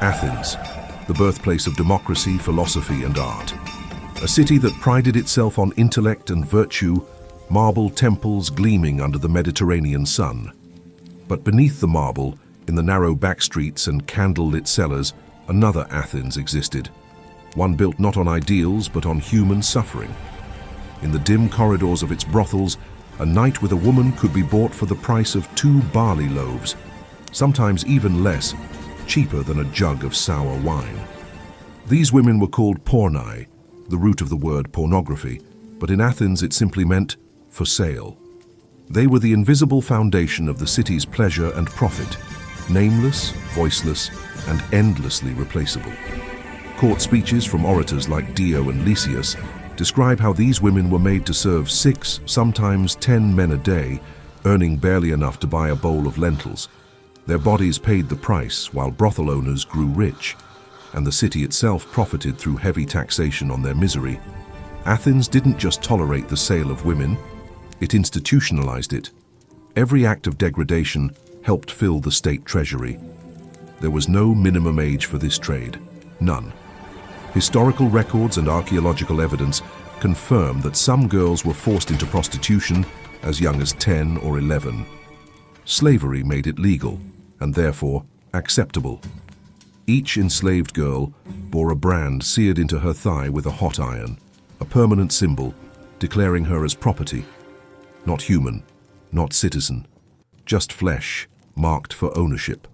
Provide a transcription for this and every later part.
Athens, the birthplace of democracy, philosophy, and art. A city that prided itself on intellect and virtue, marble temples gleaming under the Mediterranean sun. But beneath the marble, in the narrow backstreets and candle-lit cellars, another Athens existed. One built not on ideals, but on human suffering. In the dim corridors of its brothels, a night with a woman could be bought for the price of 2 barley loaves, sometimes even less, cheaper than a jug of sour wine. These women were called pornai, the root of the word pornography, but in Athens it simply meant for sale. They were the invisible foundation of the city's pleasure and profit, nameless, voiceless, and endlessly replaceable. Court speeches from orators like Dio and Lysias describe how these women were made to serve 6, sometimes 10 men a day, earning barely enough to buy a bowl of lentils. Their bodies paid the price while brothel owners grew rich, and the city itself profited through heavy taxation on their misery. Athens didn't just tolerate the sale of women, it institutionalized it. Every act of degradation helped fill the state treasury. There was no minimum age for this trade, none. Historical records and archaeological evidence confirm that some girls were forced into prostitution as young as 10 or 11. Slavery made it legal, and therefore acceptable. Each enslaved girl bore a brand seared into her thigh with a hot iron, a permanent symbol declaring her as property. Not human, not citizen, just flesh, marked for ownership.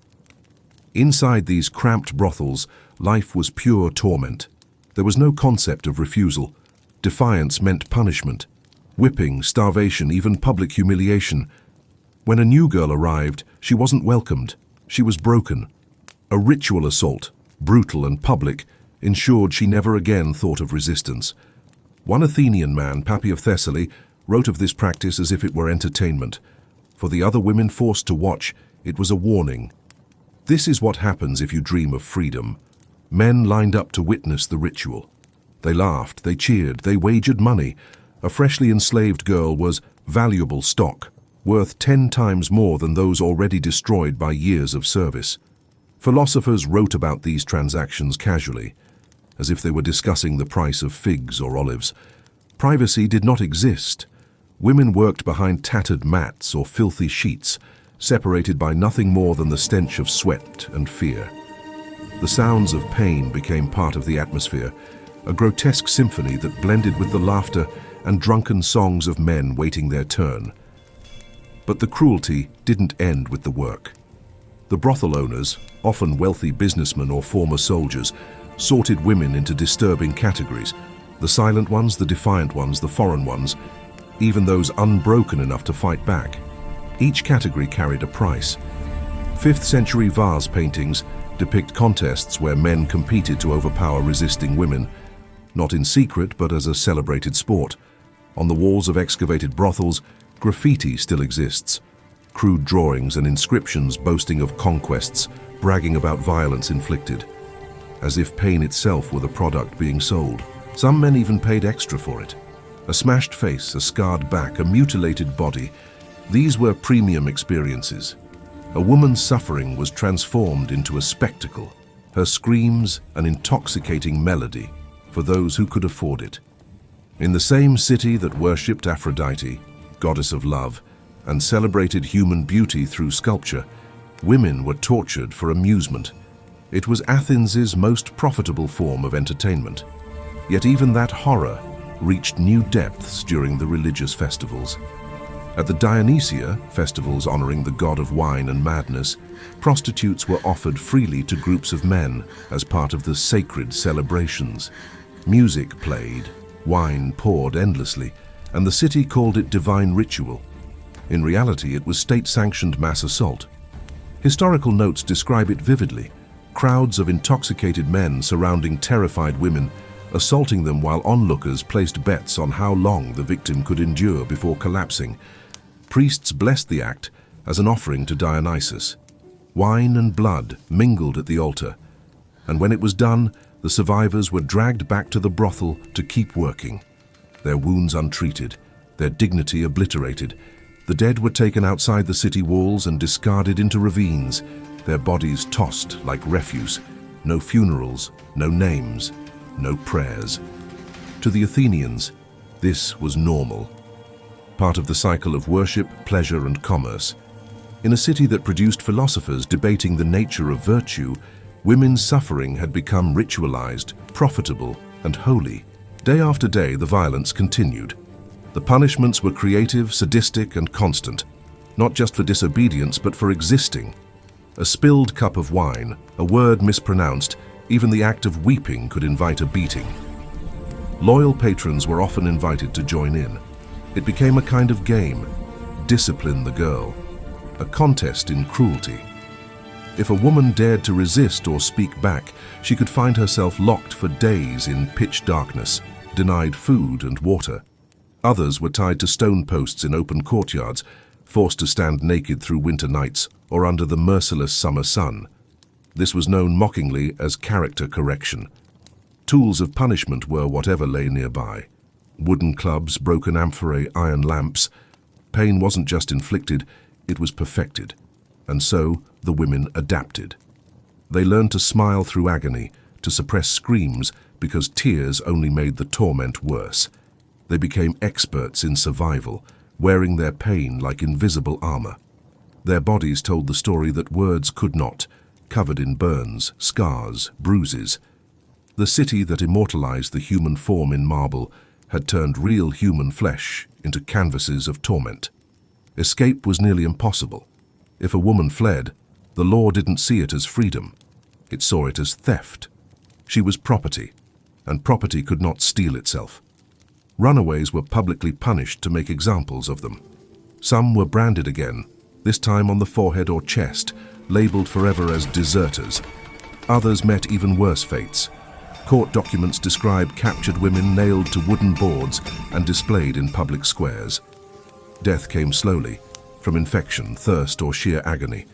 Inside these cramped brothels, life was pure torment. There was no concept of refusal. Defiance meant punishment. Whipping, starvation, even public humiliation. When a new girl arrived, she wasn't welcomed. She was broken. A ritual assault, brutal and public, ensured she never again thought of resistance. One Athenian man, Pappy of Thessaly, wrote of this practice as if it were entertainment. For the other women forced to watch, it was a warning. This is what happens if you dream of freedom. Men lined up to witness the ritual. They laughed, they cheered, they wagered money. A freshly enslaved girl was valuable stock, worth 10 times more than those already destroyed by years of service. Philosophers wrote about these transactions casually, as if they were discussing the price of figs or olives. Privacy did not exist. Women worked behind tattered mats or filthy sheets, separated by nothing more than the stench of sweat and fear. The sounds of pain became part of the atmosphere, a grotesque symphony that blended with the laughter and drunken songs of men waiting their turn. But the cruelty didn't end with the work. The brothel owners, often wealthy businessmen or former soldiers, sorted women into disturbing categories: the silent ones, the defiant ones, the foreign ones, even those unbroken enough to fight back. Each category carried a price. 5th century vase paintings depict contests where men competed to overpower resisting women, not in secret but as a celebrated sport. On the walls of excavated brothels, graffiti still exists. Crude drawings and inscriptions boasting of conquests, bragging about violence inflicted, as if pain itself were the product being sold. Some men even paid extra for it. A smashed face, a scarred back, a mutilated body. These were premium experiences. A woman's suffering was transformed into a spectacle, her screams an intoxicating melody for those who could afford it. In the same city that worshipped Aphrodite, goddess of love, and celebrated human beauty through sculpture, women were tortured for amusement. It was Athens's most profitable form of entertainment. Yet even that horror reached new depths during the religious festivals. At the Dionysia, festivals honoring the god of wine and madness, prostitutes were offered freely to groups of men as part of the sacred celebrations. Music played, wine poured endlessly, and the city called it divine ritual. In reality, it was state-sanctioned mass assault. Historical notes describe it vividly: crowds of intoxicated men surrounding terrified women, assaulting them while onlookers placed bets on how long the victim could endure before collapsing. Priests blessed the act as an offering to Dionysus. Wine and blood mingled at the altar, and when it was done, the survivors were dragged back to the brothel to keep working. Their wounds untreated, their dignity obliterated. The dead were taken outside the city walls and discarded into ravines, their bodies tossed like refuse, No funerals, no names, no prayers. To the Athenians, this was normal. Part of the cycle of worship, pleasure, and commerce. In a city that produced philosophers debating the nature of virtue, women's suffering had become ritualized, profitable, and holy. Day after day, the violence continued. The punishments were creative, sadistic, and constant, not just for disobedience, but for existing. A spilled cup of wine, a word mispronounced, even the act of weeping could invite a beating. Loyal patrons were often invited to join in. It became a kind of game, discipline the girl, a contest in cruelty. If a woman dared to resist or speak back, she could find herself locked for days in pitch darkness, denied food and water. Others were tied to stone posts in open courtyards, forced to stand naked through winter nights or under the merciless summer sun. This was known mockingly as character correction. Tools of punishment were whatever lay nearby. Wooden clubs, broken amphorae, iron lamps. Pain wasn't just inflicted, it was perfected. And so the women adapted. They learned to smile through agony, to suppress screams because tears only made the torment worse. They became experts in survival, wearing their pain like invisible armor. Their bodies told the story that words could not, covered in burns, scars, bruises. The city that immortalized the human form in marble had turned real human flesh into canvases of torment. Escape was nearly impossible. If a woman fled, the law didn't see it as freedom. It saw it as theft. She was property, and property could not steal itself. Runaways were publicly punished to make examples of them. Some were branded again, this time on the forehead or chest, labeled forever as deserters. Others met even worse fates. Court documents describe captured women nailed to wooden boards and displayed in public squares. Death came slowly, from infection, thirst, or sheer agony.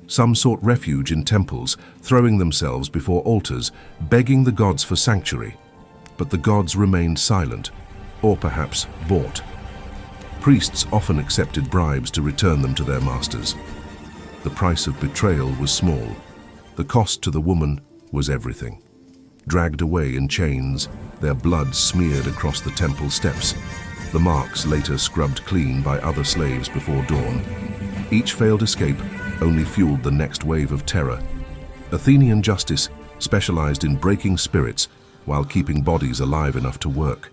Some sought refuge in temples, throwing themselves before altars, begging the gods for sanctuary. But the gods remained silent, or perhaps bought. Priests often accepted bribes to return them to their masters. The price of betrayal was small. The cost to the woman was everything. Dragged away in chains, their blood smeared across the temple steps, the marks later scrubbed clean by other slaves before dawn. Each failed escape only fueled the next wave of terror. Athenian justice specialized in breaking spirits while keeping bodies alive enough to work.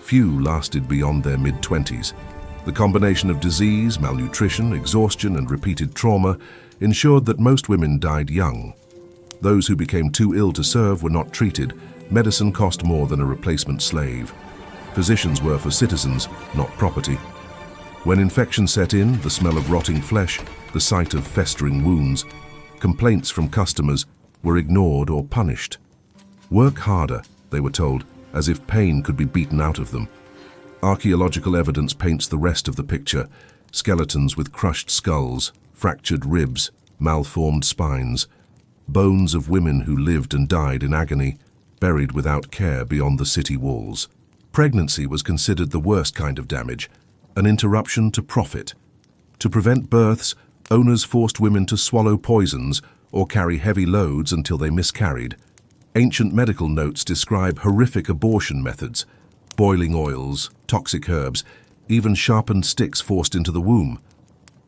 Few lasted beyond their mid-20s. The combination of disease, malnutrition, exhaustion, and repeated trauma ensured that most women died young. Those who became too ill to serve were not treated. Medicine cost more than a replacement slave. Physicians were for citizens, not property. When infection set in, the smell of rotting flesh, the sight of festering wounds, complaints from customers were ignored or punished. Work harder, they were told, as if pain could be beaten out of them. Archaeological evidence paints the rest of the picture: skeletons with crushed skulls, fractured ribs, malformed spines, bones of women who lived and died in agony, buried without care beyond the city walls. Pregnancy was considered the worst kind of damage, an interruption to profit. To prevent births, owners forced women to swallow poisons or carry heavy loads until they miscarried. Ancient medical notes describe horrific abortion methods: boiling oils, toxic herbs, even sharpened sticks forced into the womb.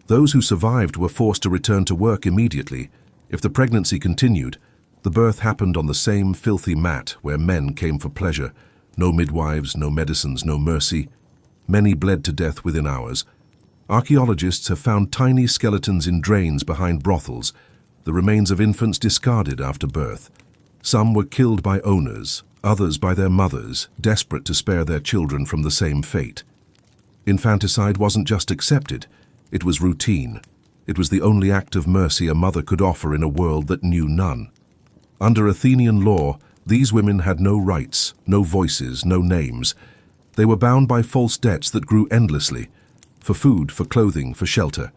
Those who survived were forced to return to work immediately. If the pregnancy continued, the birth happened on the same filthy mat where men came for pleasure. No midwives, no medicines, no mercy. Many bled to death within hours. Archaeologists have found tiny skeletons in drains behind brothels, the remains of infants discarded after birth. Some were killed by owners, others by their mothers, desperate to spare their children from the same fate. Infanticide wasn't just accepted, it was routine. It was the only act of mercy a mother could offer in a world that knew none. Under Athenian law, these women had no rights, no voices, no names. They were bound by false debts that grew endlessly, for food, for clothing, for shelter.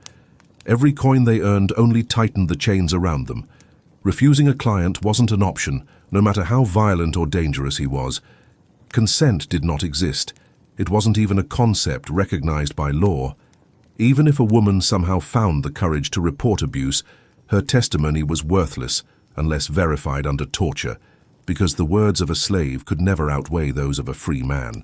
Every coin they earned only tightened the chains around them. Refusing a client wasn't an option, no matter how violent or dangerous he was. Consent did not exist. It wasn't even a concept recognized by law. Even if a woman somehow found the courage to report abuse, her testimony was worthless, unless verified under torture, because the words of a slave could never outweigh those of a free man.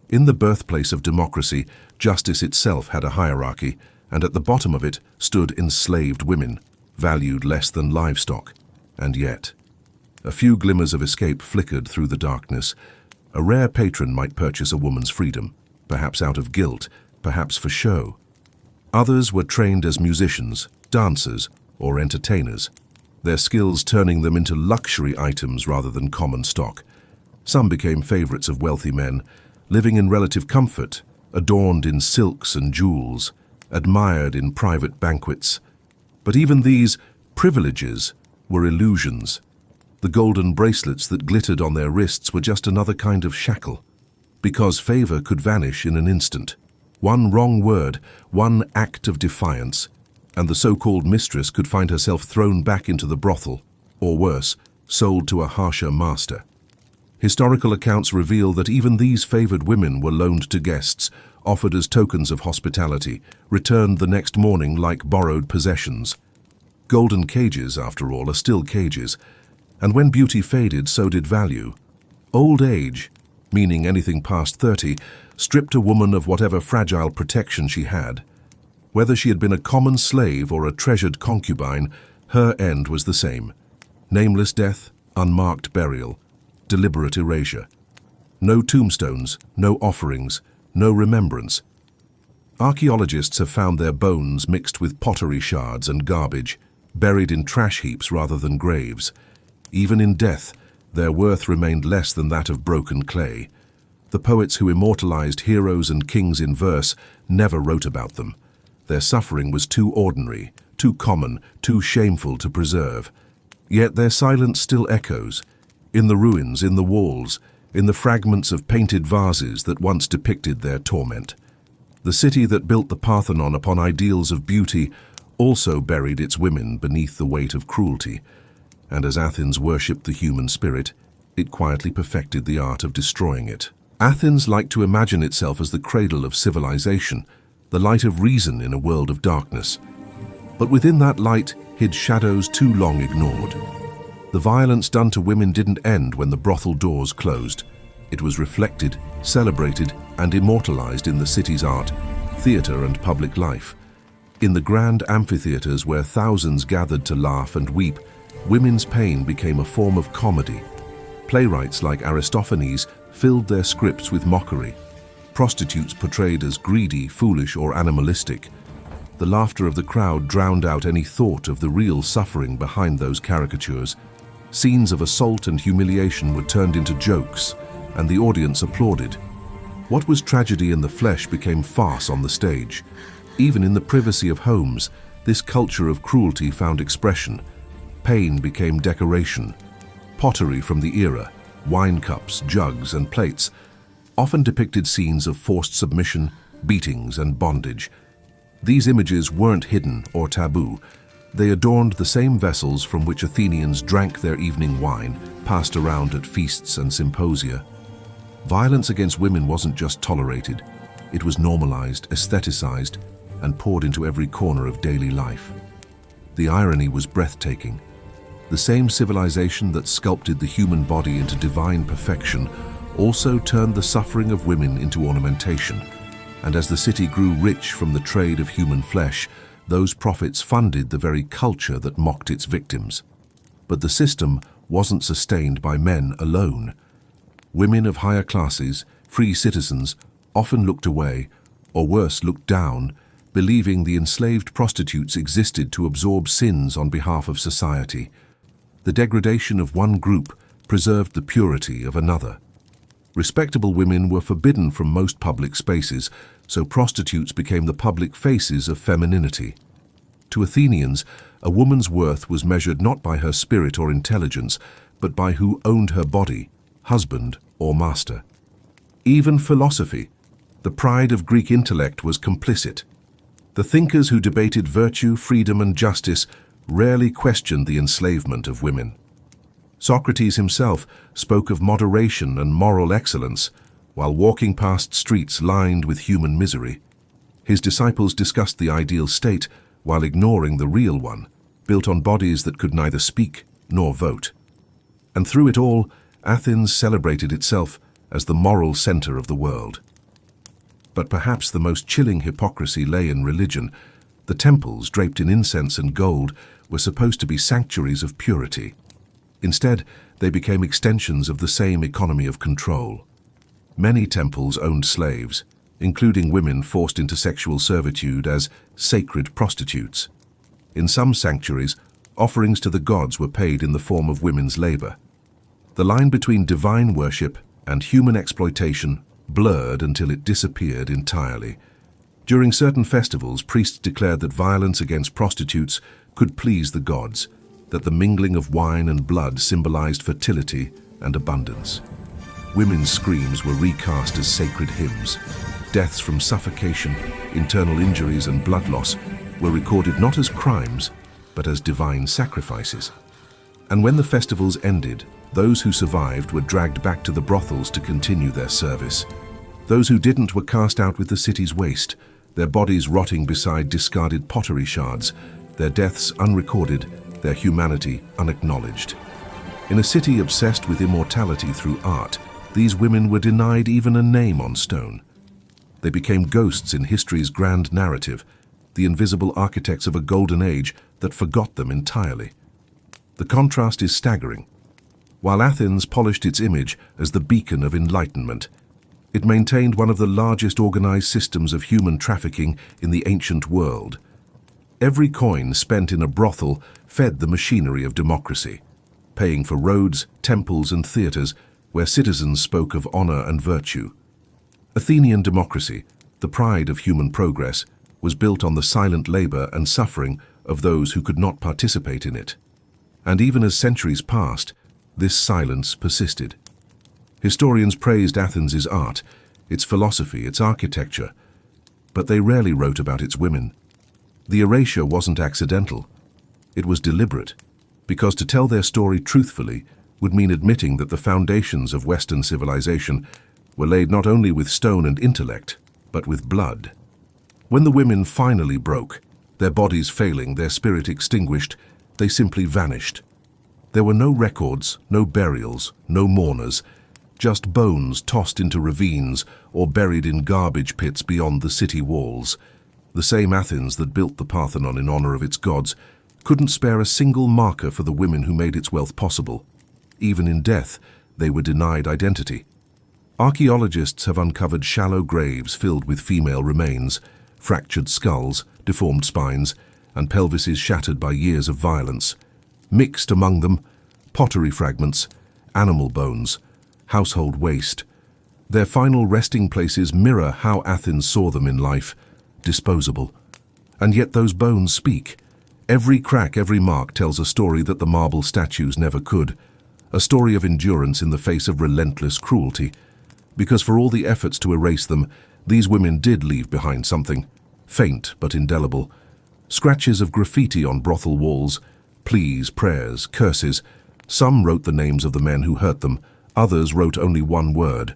In the birthplace of democracy, justice itself had a hierarchy, and at the bottom of it stood enslaved women, valued less than livestock. And yet, a few glimmers of escape flickered through the darkness. A rare patron might purchase a woman's freedom, perhaps out of guilt, perhaps for show. Others were trained as musicians, dancers, or entertainers, their skills turning them into luxury items rather than common stock. Some became favorites of wealthy men, living in relative comfort, adorned in silks and jewels, admired in private banquets. But even these privileges were illusions. The golden bracelets that glittered on their wrists were just another kind of shackle, because favor could vanish in an instant. One wrong word, one act of defiance, and the so-called mistress could find herself thrown back into the brothel, or worse, sold to a harsher master. Historical accounts reveal that even these favored women were loaned to guests, offered as tokens of hospitality, returned the next morning like borrowed possessions. Golden cages, after all, are still cages, and when beauty faded, so did value. Old age, meaning anything past 30, stripped a woman of whatever fragile protection she had. Whether she had been a common slave or a treasured concubine, her end was the same. Nameless death, unmarked burial, deliberate erasure. No tombstones, no offerings, no remembrance. Archaeologists have found their bones mixed with pottery shards and garbage, buried in trash heaps rather than graves. Even in death, their worth remained less than that of broken clay. The poets who immortalized heroes and kings in verse never wrote about them. Their suffering was too ordinary, too common, too shameful to preserve. Yet their silence still echoes, in the ruins, in the walls, in the fragments of painted vases that once depicted their torment. The city that built the Parthenon upon ideals of beauty also buried its women beneath the weight of cruelty, and as Athens worshipped the human spirit, it quietly perfected the art of destroying it. Athens liked to imagine itself as the cradle of civilization, the light of reason in a world of darkness. But within that light hid shadows too long ignored. The violence done to women didn't end when the brothel doors closed. It was reflected, celebrated, and immortalized in the city's art, theater, and public life. In the grand amphitheaters where thousands gathered to laugh and weep, women's pain became a form of comedy. Playwrights like Aristophanes filled their scripts with mockery. Prostitutes portrayed as greedy, foolish, or animalistic. The laughter of the crowd drowned out any thought of the real suffering behind those caricatures. Scenes of assault and humiliation were turned into jokes, and the audience applauded. What was tragedy in the flesh became farce on the stage. Even in the privacy of homes, this culture of cruelty found expression. Pain became decoration. Pottery from the era, wine cups, jugs, and plates, often depicted scenes of forced submission, beatings, and bondage. These images weren't hidden or taboo. They adorned the same vessels from which Athenians drank their evening wine, passed around at feasts and symposia. Violence against women wasn't just tolerated. It was normalized, aestheticized, and poured into every corner of daily life. The irony was breathtaking. The same civilization that sculpted the human body into divine perfection also turned the suffering of women into ornamentation. And as the city grew rich from the trade of human flesh, those profits funded the very culture that mocked its victims. But the system wasn't sustained by men alone. Women of higher classes, free citizens, often looked away, or worse, looked down, believing the enslaved prostitutes existed to absorb sins on behalf of society. The degradation of one group preserved the purity of another. Respectable women were forbidden from most public spaces, so prostitutes became the public faces of femininity. To Athenians, a woman's worth was measured not by her spirit or intelligence, but by who owned her body, husband or master. Even philosophy, the pride of Greek intellect, was complicit. The thinkers who debated virtue, freedom, and justice rarely questioned the enslavement of women. Socrates himself spoke of moderation and moral excellence while walking past streets lined with human misery. His disciples discussed the ideal state while ignoring the real one, built on bodies that could neither speak nor vote. And through it all, Athens celebrated itself as the moral center of the world. But perhaps the most chilling hypocrisy lay in religion. The temples, draped in incense and gold, were supposed to be sanctuaries of purity. Instead, they became extensions of the same economy of control. Many temples owned slaves, including women forced into sexual servitude as sacred prostitutes. In some sanctuaries, offerings to the gods were paid in the form of women's labor. The line between divine worship and human exploitation blurred until it disappeared entirely. During certain festivals, priests declared that violence against prostitutes could please the gods, that the mingling of wine and blood symbolized fertility and abundance. Women's screams were recast as sacred hymns. Deaths from suffocation, internal injuries, and blood loss were recorded not as crimes, but as divine sacrifices. And when the festivals ended, those who survived were dragged back to the brothels to continue their service. Those who didn't were cast out with the city's waste, their bodies rotting beside discarded pottery shards, their deaths unrecorded, their humanity unacknowledged. In a city obsessed with immortality through art, these women were denied even a name on stone. They became ghosts in history's grand narrative, the invisible architects of a golden age that forgot them entirely. The contrast is staggering. While Athens polished its image as the beacon of enlightenment, it maintained one of the largest organized systems of human trafficking in the ancient world. Every coin spent in a brothel fed the machinery of democracy, paying for roads, temples, and theaters where citizens spoke of honor and virtue. Athenian democracy, the pride of human progress, was built on the silent labor and suffering of those who could not participate in it. And even as centuries passed, this silence persisted. Historians praised Athens' art, its philosophy, its architecture, but they rarely wrote about its women. The erasure wasn't accidental. It was deliberate, because to tell their story truthfully would mean admitting that the foundations of Western civilization were laid not only with stone and intellect, but with blood. When the women finally broke, their bodies failing, their spirit extinguished, they simply vanished. There were no records, no burials, no mourners, just bones tossed into ravines or buried in garbage pits beyond the city walls. The same Athens that built the Parthenon in honor of its gods couldn't spare a single marker for the women who made its wealth possible. Even in death, they were denied identity. Archaeologists have uncovered shallow graves filled with female remains, fractured skulls, deformed spines, and pelvises shattered by years of violence. Mixed among them, pottery fragments, animal bones, household waste. Their final resting places mirror how Athens saw them in life, disposable. And yet those bones speak. Every crack, every mark tells a story that the marble statues never could, a story of endurance in the face of relentless cruelty. Because for all the efforts to erase them, these women did leave behind something, faint but indelible. Scratches of graffiti on brothel walls, pleas, prayers, curses. Some wrote the names of the men who hurt them, others wrote only one word: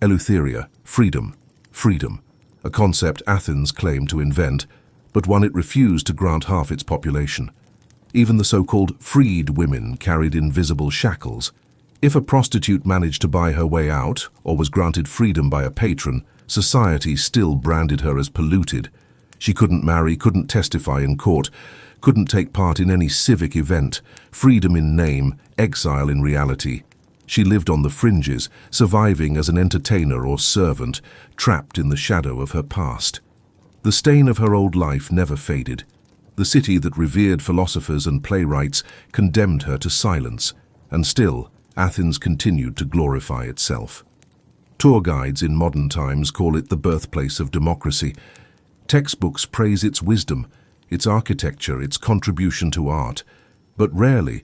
Eleutheria, freedom, freedom, a concept Athens claimed to invent, but one it refused to grant half its population. Even the so-called freed women carried invisible shackles. If a prostitute managed to buy her way out or was granted freedom by a patron, society still branded her as polluted. She couldn't marry, couldn't testify in court, couldn't take part in any civic event. Freedom in name, exile in reality. She lived on the fringes, surviving as an entertainer or servant, trapped in the shadow of her past. The stain of her old life never faded. The city that revered philosophers and playwrights condemned her to silence, and still, Athens continued to glorify itself. Tour guides in modern times call it the birthplace of democracy. Textbooks praise its wisdom, its architecture, its contribution to art. But rarely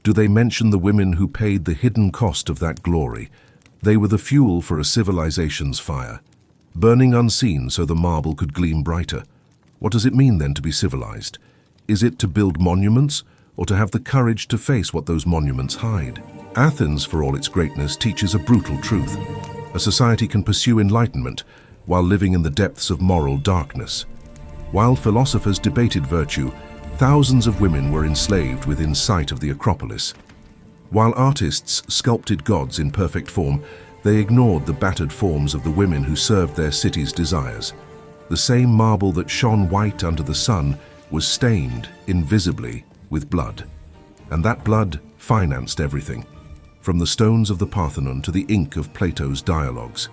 do they mention the women who paid the hidden cost of that glory. They were the fuel for a civilization's fire, burning unseen so the marble could gleam brighter. What does it mean then to be civilized? Is it to build monuments, or to have the courage to face what those monuments hide? Athens, for all its greatness, teaches a brutal truth. A society can pursue enlightenment while living in the depths of moral darkness. While philosophers debated virtue, Thousands of women were enslaved within sight of the Acropolis. While artists sculpted gods in perfect form, they ignored the battered forms of the women who served their city's desires. The same marble that shone white under the sun was stained, invisibly, with blood. And that blood financed everything, from the stones of the Parthenon to the ink of Plato's dialogues.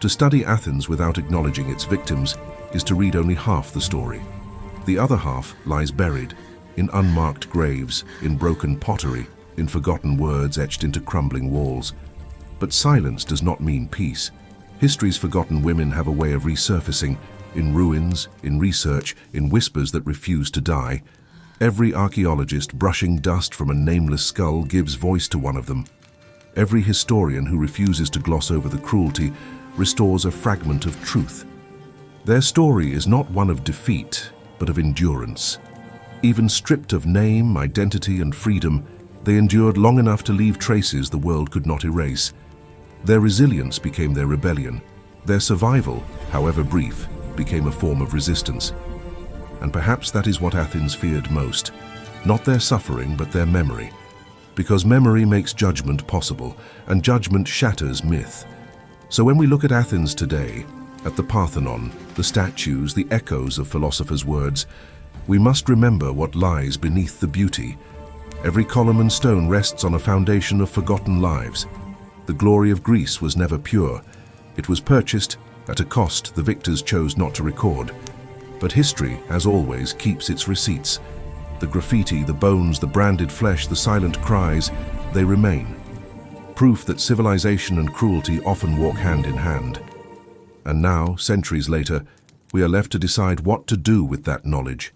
To study Athens without acknowledging its victims is to read only half the story. The other half lies buried, in unmarked graves, in broken pottery, in forgotten words etched into crumbling walls. But silence does not mean peace. History's forgotten women have a way of resurfacing, in ruins, in research, in whispers that refuse to die. Every archaeologist brushing dust from a nameless skull gives voice to one of them. Every historian who refuses to gloss over the cruelty restores a fragment of truth. Their story is not one of defeat, but of endurance. Even stripped of name, identity, and freedom, they endured long enough to leave traces the world could not erase. Their resilience became their rebellion. Their survival, however brief, became a form of resistance. And perhaps that is what Athens feared most. Not their suffering, but their memory. Because memory makes judgment possible, and judgment shatters myth. So when we look at Athens today, at the Parthenon, the statues, the echoes of philosophers' words, we must remember what lies beneath the beauty. Every column and stone rests on a foundation of forgotten lives. The glory of Greece was never pure. It was purchased at a cost the victors chose not to record. But history, as always, keeps its receipts. The graffiti, the bones, the branded flesh, the silent cries, they remain. Proof that civilization and cruelty often walk hand in hand. And now, centuries later, we are left to decide what to do with that knowledge.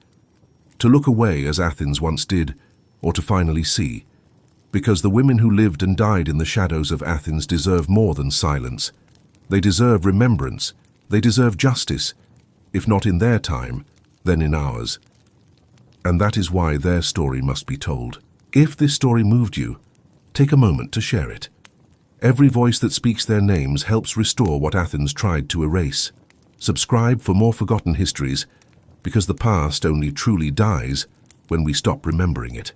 To look away as Athens once did, or to finally see. Because the women who lived and died in the shadows of Athens deserve more than silence. They deserve remembrance. They deserve justice. If not in their time, then in ours. And that is why their story must be told. If this story moved you, take a moment to share it. Every voice that speaks their names helps restore what Athens tried to erase. Subscribe for more forgotten histories, because the past only truly dies when we stop remembering it.